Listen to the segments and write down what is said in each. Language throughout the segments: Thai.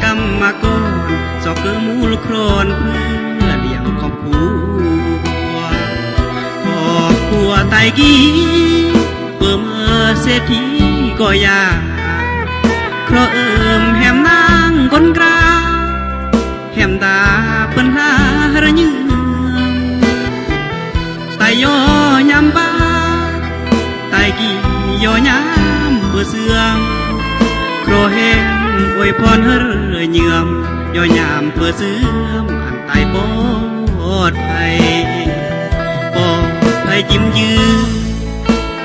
กรรมกรสอกเกอมูลโครนเพื่อเลี้ยงครอบครัวไตกี้เปิ่มเศรษฐีก็ยากเพราะแหมนางคนกลาแหมตาเปิ้นหาระยืมไตย่อยำบ้าไตกี้ย่อยำเบื่อเสื่อมโครแหมอวยพรเฮรเยื่อมย่อยำเพื่อเสื่อมอันไตปอดไทยยิ้มยืน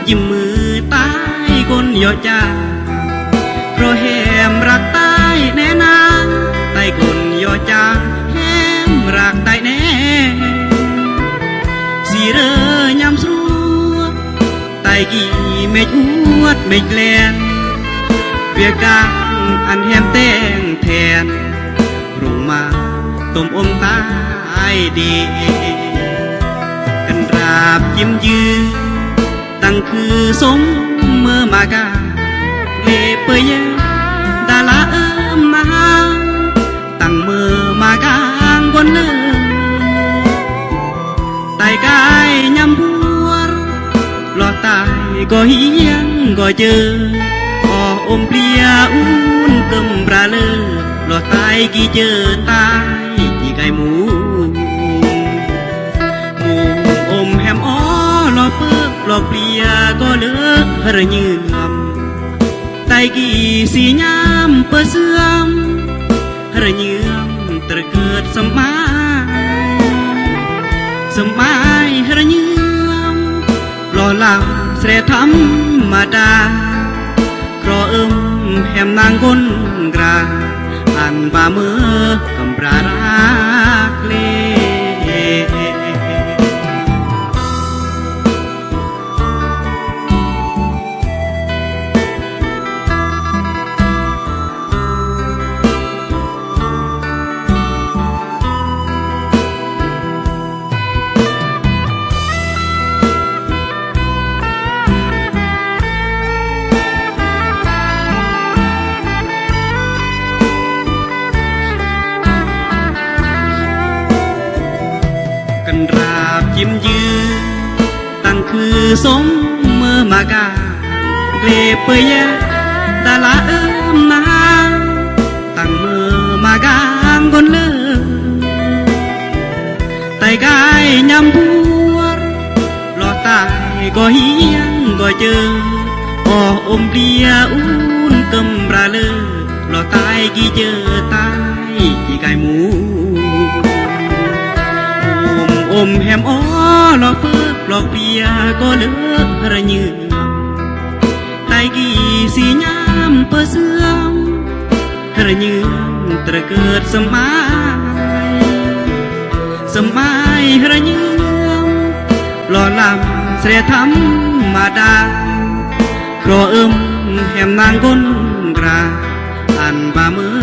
ยิ้มมือตายคนยอจ้าเพราะแหมรักตายแน่นาตายคนยอจ้าแหมรักตายแน่สีเรอยำสรัวตายกี่เม็ดหวดเม็ดแลนเวียกางอันแหมแตงแทนรุ่งมาต้มอมตายดียิ้มยืนตั้งคือสมเมื่อมากาเล่เปยดาลามาตั้งเมื่อมากางบนเลือไตกายยำพัวหลอดตายก็เฮียงก็เจอออมเปลียอุ่นกำปลาเลือหลอดตายกี่เจอตายกี่ไก่หมูหลอกเปลี่ยก็เลือกระยืมไตกี่สียามเปิดเสื่อมระยืมตระเกิดสมัยระยืมหล่อหลังเสรธรรมดาครอแหมนางคนกราอันบาเมื่อกำปรารักเลยิ้มยืนตั้งคือสมเมื่อมากาเกลเปยดาลามาตั้งเมื่อมากางคนเลือไตกายยำพัวหลอดตายก็เฮียงก็เจออมเปลียอุ่นกำปลาเลือหลอดตายกี่เจอตายกี่ไก่หมูแหมอ้อหลอกเพิกหลอกเปียก็เลือกระยืมไตกี่สียามเปิดเสื่อมระยืมตระเกิดสมัยระยืมหล่อลำเสรธรรมดาครอแหมนางคนกราอันบาเมื่อ